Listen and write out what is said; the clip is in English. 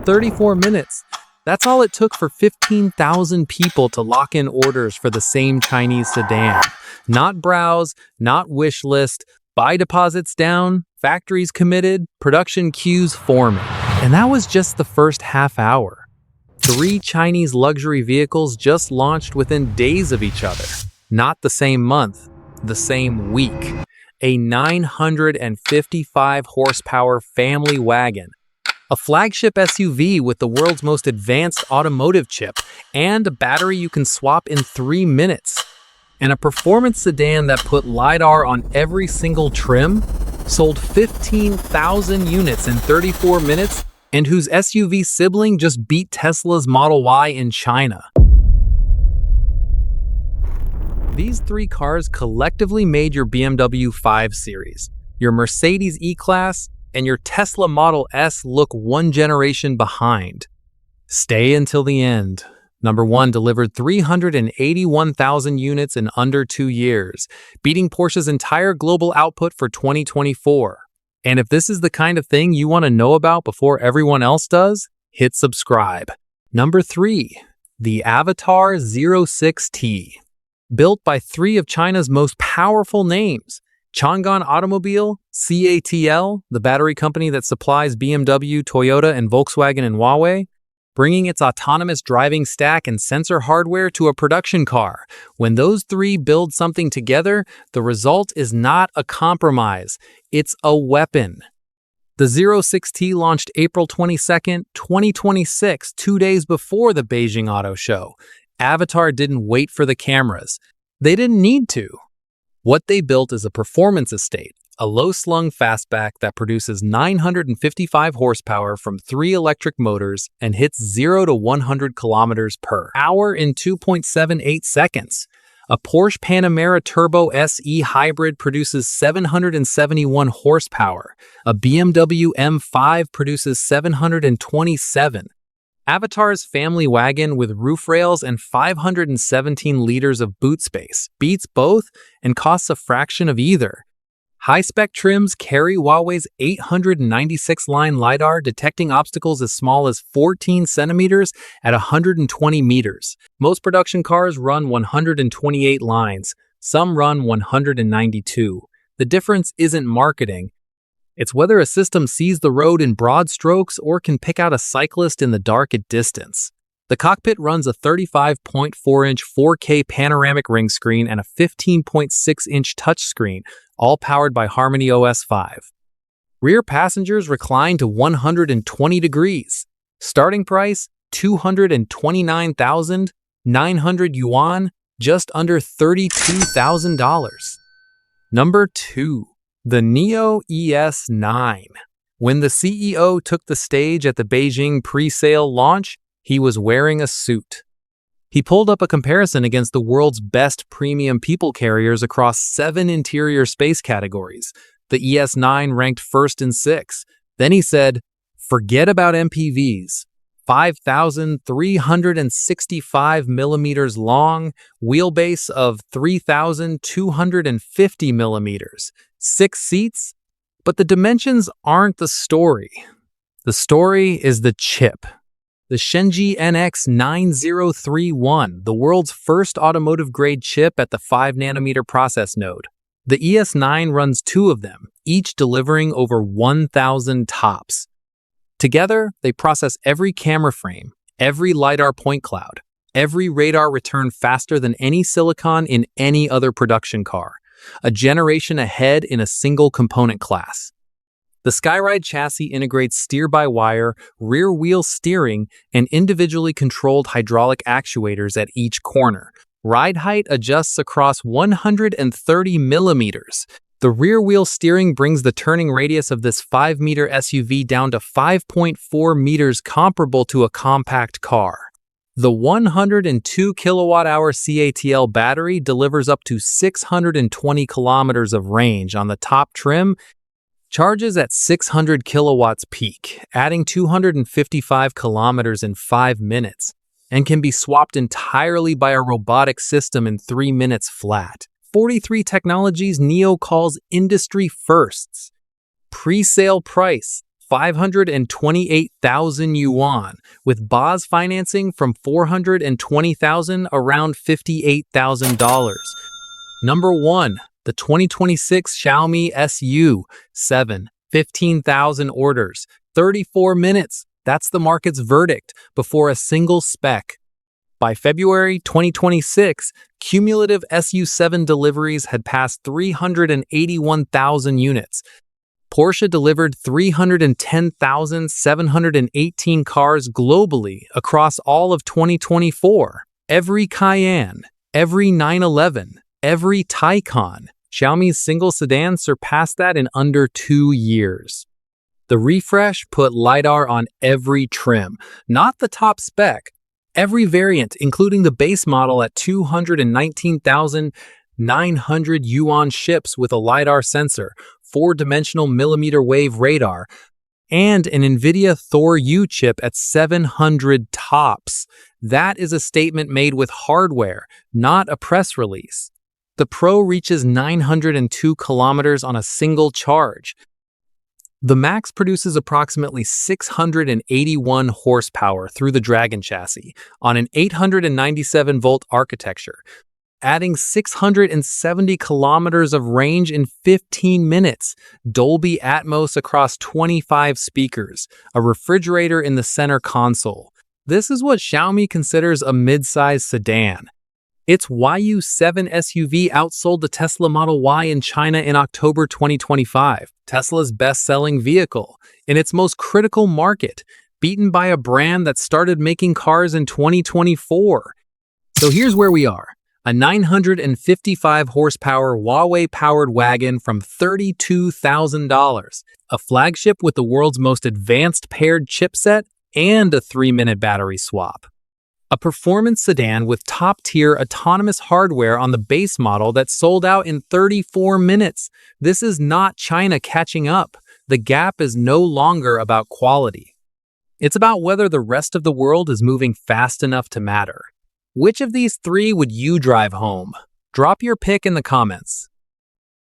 34 minutes. That's all it took for 15,000 people to lock in orders for the same Chinese sedan. Not browse, not wish list, buy deposits down, factories committed, production queues forming. And that was just the first half hour. 3 Chinese luxury vehicles just launched within days of each other. Not the same month, the same week. A 955 horsepower family wagon, a flagship SUV with the world's most advanced automotive chip, and a battery you can swap in 3 minutes. And a performance sedan that put LiDAR on every single trim, sold 15,000 units in 34 minutes, and whose SUV sibling just beat Tesla's Model Y in China. These 3 cars collectively made your BMW 5 Series, your Mercedes E-Class, and your Tesla Model S look one generation behind. Stay until the end. Number 1 delivered 381,000 units in under 2 years, beating Porsche's entire global output for 2024. And if this is the kind of thing you want to know about before everyone else does, hit subscribe. Number 3, the Avatar 06T. Built by 3 of China's most powerful names, Changan Automobile, CATL, the battery company that supplies BMW, Toyota, and Volkswagen and Huawei, bringing its autonomous driving stack and sensor hardware to a production car. When those 3 build something together, the result is not a compromise, it's a weapon. The 06T launched April 22, 2026, 2 days before the Beijing Auto Show. Avatar didn't wait for the cameras. They didn't need to. What they built is a performance estate, a low-slung fastback that produces 955 horsepower from 3 electric motors and hits 0 to 100 kilometers per hour in 2.78 seconds. A Porsche Panamera Turbo SE Hybrid produces 771 horsepower. A BMW M5 produces 727. Avatar's family wagon with roof rails and 517 liters of boot space beats both and costs a fraction of either. High-spec trims carry Huawei's 896-line LiDAR, detecting obstacles as small as 14 centimeters at 120 meters. Most production cars run 128 lines. Some run 192. The difference isn't marketing. It's whether a system sees the road in broad strokes or can pick out a cyclist in the dark at distance. The cockpit runs a 35.4-inch 4K panoramic ring screen and a 15.6-inch touchscreen, all powered by Harmony OS 5. Rear passengers recline to 120 degrees. Starting price, 229,900 yuan, just under $32,000. Number 2. The NIO ES9. When the CEO took the stage at the Beijing pre-sale launch, he was wearing a suit. He pulled up a comparison against the world's best premium people carriers across 7 interior space categories. The ES9 ranked first in 6. Then he said, forget about MPVs. 5,365 millimeters long, wheelbase of 3,250 millimeters, 6 seats, but the dimensions aren't the story. The story is the chip. The Shenji NX9031, the world's first automotive-grade chip at the 5-nanometer process node. The ES9 runs 2 of them, each delivering over 1,000 TOPS. Together, they process every camera frame, every LiDAR point cloud, every radar return faster than any silicon in any other production car, a generation ahead in a single component class. The Skyride chassis integrates steer-by-wire, rear-wheel steering, and individually controlled hydraulic actuators at each corner. Ride height adjusts across 130 millimeters. The rear-wheel steering brings the turning radius of this 5-meter SUV down to 5.4 meters, comparable to a compact car. The 102 kilowatt-hour CATL battery delivers up to 620 kilometers of range on the top trim, charges at 600 kilowatts peak, adding 255 kilometers in 5 minutes, and can be swapped entirely by a robotic system in 3 minutes flat. 43 Technologies NIO calls industry firsts. Pre-sale price, 528,000 yuan, with BOZ financing from 420,000 around $58,000. Number 1. The 2026 Xiaomi SU7, 15,000 orders, 34 minutes. That's the market's verdict before a single spec. By February 2026, cumulative SU7 deliveries had passed 381,000 units. Porsche delivered 310,718 cars globally across all of 2024. Every Cayenne, every 911, every Taycan, Xiaomi's single sedan surpassed that in under 2 years. The refresh put LiDAR on every trim, not the top spec. Every variant, including the base model at 219,900 yuan, ships with a LiDAR sensor, 4-dimensional millimeter wave radar, and an NVIDIA Thor U chip at 700 tops. That is a statement made with hardware, not a press release. The Pro reaches 902 kilometers on a single charge. The Max produces approximately 681 horsepower through the Dragon chassis on an 897-volt architecture, adding 670 kilometers of range in 15 minutes, Dolby Atmos across 25 speakers, a refrigerator in the center console. This is what Xiaomi considers a mid-size sedan. Its YU7 SUV outsold the Tesla Model Y in China in October 2025, Tesla's best-selling vehicle, in its most critical market, beaten by a brand that started making cars in 2024. So here's where we are. A 955 horsepower Huawei-powered wagon from $32,000, a flagship with the world's most advanced paired chipset, and a 3-minute battery swap. A performance sedan with top-tier autonomous hardware on the base model that sold out in 34 minutes. This is not China catching up. The gap is no longer about quality. It's about whether the rest of the world is moving fast enough to matter. Which of these three would you drive home? Drop your pick in the comments.